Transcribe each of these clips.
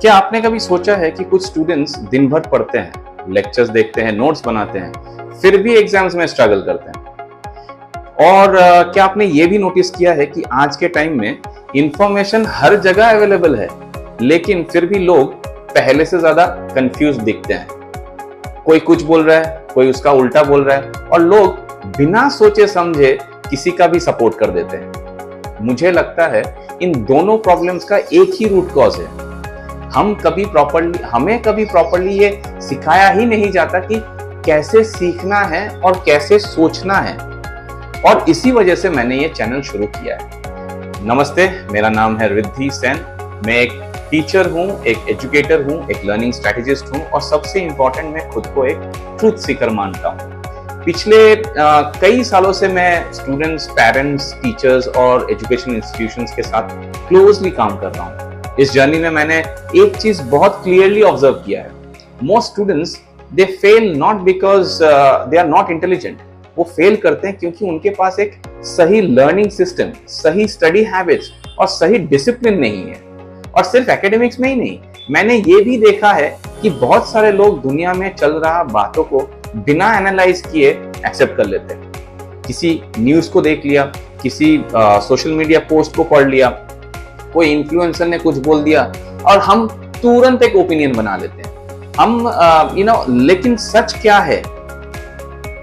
क्या आपने कभी सोचा है कि कुछ स्टूडेंट्स दिन भर पढ़ते हैं, लेक्चर्स देखते हैं, नोट्स बनाते हैं, फिर भी एग्जाम्स में स्ट्रगल करते हैं? और क्या आपने ये भी नोटिस किया है कि आज के टाइम में इंफॉर्मेशन हर जगह अवेलेबल है, लेकिन फिर भी लोग पहले से ज्यादा कंफ्यूज दिखते हैं। कोई कुछ बोल रहा है, कोई उसका उल्टा बोल रहा है, और लोग बिना सोचे समझे किसी का भी सपोर्ट कर देते हैं। मुझे लगता है इन दोनों प्रॉब्लम्स का एक ही रूट कॉज है। हमें कभी प्रॉपर्ली ये सिखाया ही नहीं जाता कि कैसे सीखना है और कैसे सोचना है, और इसी वजह से मैंने ये चैनल शुरू किया है। नमस्ते, मेरा नाम है रिद्धि सेन। मैं एक टीचर हूँ, एक एजुकेटर हूँ, एक लर्निंग स्ट्रैटेजिस्ट हूँ, और सबसे इंपॉर्टेंट, मैं खुद को एक ट्रूथ सीकर मानता हूँ। पिछले कई सालों से मैं स्टूडेंट्स, पेरेंट्स, टीचर्स और एजुकेशन इंस्टीट्यूशंस के साथ क्लोजली काम कर रहा हूँ। इस जर्नी में मैंने एक चीज बहुत क्लियरली ऑब्जर्व किया है। Most students they fail not because they are not intelligent. वो फेल करते हैं क्योंकि उनके पास एक सही लर्निंग सिस्टम, सही स्टडी हैबिट्स और सही डिसिप्लिन नहीं है। और सिर्फ एकेडमिक्स में ही नहीं, मैंने ये भी देखा है कि बहुत सारे लोग दुनिया में चल रहा बातों को बिना एनालाइज किए एक्सेप्ट कर लेते हैं। किसी न्यूज को देख लिया, किसी सोशल मीडिया पोस्ट को पढ़ लिया, कोई इन्फ्लुएंसर ने कुछ बोल दिया, और हम तुरंत एक ओपिनियन बना लेते हैं। हम लेकिन सच क्या है?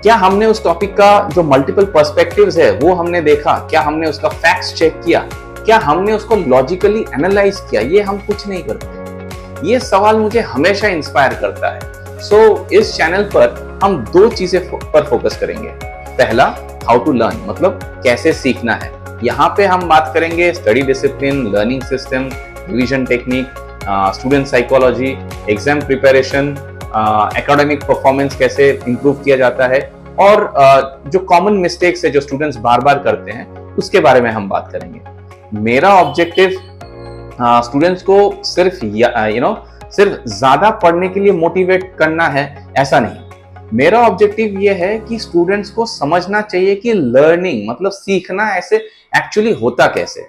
क्या हमने उस टॉपिक का जो मल्टीपल पर्सपेक्टिव्स है वो हमने देखा? क्या हमने उसका फैक्ट्स चेक किया? क्या हमने उसको लॉजिकली एनालाइज किया? ये हम कुछ नहीं करते। ये सवाल मुझे हमेशा इंस्पायर करता है। सो इस चैनल पर हम दो चीजें पर फोकस करेंगे। पहला, हाउ टू लर्न, मतलब कैसे सीखना है। यहाँ पे हम बात करेंगे study discipline, learning system, revision technique, student psychology, exam preparation, academic performance कैसे इंप्रूव किया जाता है, और जो कॉमन मिस्टेक्स है जो स्टूडेंट्स बार बार करते हैं, उसके बारे में हम बात करेंगे। मेरा ऑब्जेक्टिव स्टूडेंट्स को सिर्फ सिर्फ ज्यादा पढ़ने के लिए मोटिवेट करना है, ऐसा नहीं। मेरा ऑब्जेक्टिव ये है कि स्टूडेंट्स को समझना चाहिए कि लर्निंग मतलब सीखना ऐसे एक्चुअली होता कैसे।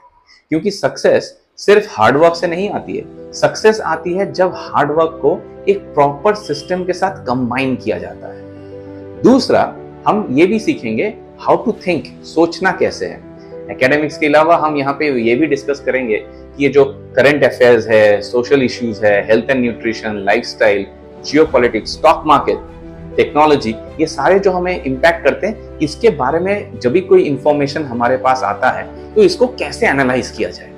क्योंकि सक्सेस सिर्फ हार्डवर्क से नहीं आती है। सक्सेस आती है जब हार्डवर्क को एक प्रॉपर सिस्टम के साथ कंबाइन किया जाता है। दूसरा, हम ये भी सीखेंगे हाउ टू थिंक, सोचना कैसे है। एकेडमिक्स के अलावा हम यहाँ पे ये भी डिस्कस करेंगे कि ये जो करंट अफेयर्स है, सोशल इश्यूज है, health and nutrition, lifestyle, geopolitics, stock market, technology, ये सारे जो हमें इम्पैक्ट करते हैं, इसके बारे में जब भी कोई इंफॉर्मेशन हमारे पास आता है तो इसको कैसे एनालाइज किया जाए।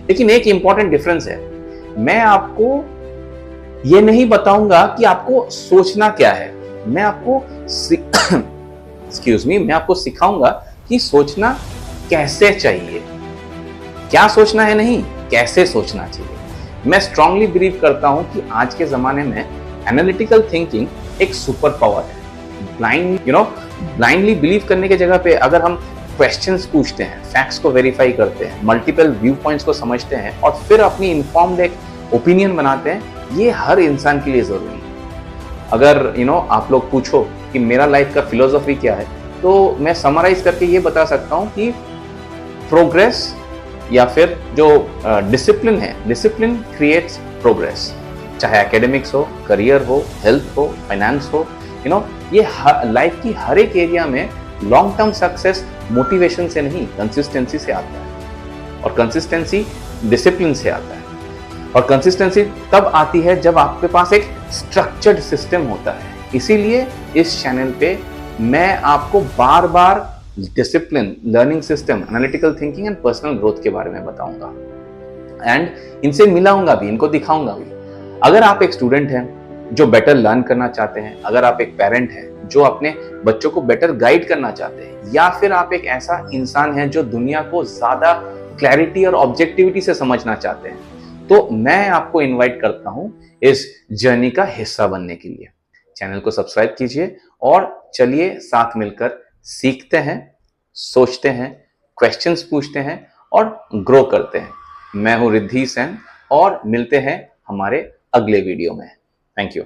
लेकिन एक इंपॉर्टेंट डिफरेंस है, मैं आपको ये नहीं बताऊंगा कि आपको सोचना क्या है। मैं आपको मैं आपको सिखाऊंगा कि सोचना कैसे चाहिए। क्या सोचना है नहीं, कैसे सोचना चाहिए। मैं स्ट्रांगली बिलीव करता हूं कि आज के जमाने में एनालिटिकल थिंकिंग एक सुपर पावर है। ब्लाइंडली बिलीव करने की जगह पे अगर हम क्वेश्चंस पूछते हैं, फैक्ट्स को वेरीफाई करते हैं, मल्टीपल व्यू पॉइंट्स को समझते हैं, और फिर अपनी इन्फॉर्म्ड एक ओपिनियन बनाते हैं, ये हर इंसान के लिए जरूरी है। अगर आप लोग पूछो कि मेरा लाइफ का फिलोसॉफी क्या है, तो मैं समराइज करके ये बता सकता हूँ कि प्रोग्रेस, या फिर जो डिसिप्लिन है, डिसिप्लिन क्रिएट्स प्रोग्रेस। चाहे एकेडमिक्स हो, करियर हो, हेल्थ हो, फाइनेंस हो, ये लाइफ की हर एक एरिया में लॉन्ग टर्म सक्सेस मोटिवेशन से नहीं, कंसिस्टेंसी से आता है। और कंसिस्टेंसी डिसिप्लिन से आता है। और कंसिस्टेंसी तब आती है जब आपके पास एक स्ट्रक्चर्ड सिस्टम होता है। इसीलिए इस चैनल पे मैं आपको बार बार discipline, learning system, analytical thinking and personal growth के बारे में बताऊंगा, एंड इनसे मिलाऊंगा भी, इनको दिखाऊंगा भी। अगर आप एक स्टूडेंट हैं जो बेटर लर्न करना चाहते हैं, अगर आप एक पेरेंट हैं जो अपने बच्चों को बेटर गाइड करना चाहते हैं, या फिर आप एक ऐसा इंसान है जो दुनिया को ज्यादा क्लैरिटी और ऑब्जेक्टिविटी से समझना चाहते हैं, तो मैं आपको इनवाइट करता हूं इस जर्नी का हिस्सा बनने के लिए। चैनल को सब्सक्राइब कीजिए और चलिए साथ मिलकर सीखते हैं, सोचते हैं, क्वेश्चंस पूछते हैं और ग्रो करते हैं। मैं हूं रिद्धि सेन, और मिलते हैं हमारे अगले वीडियो में। Thank you.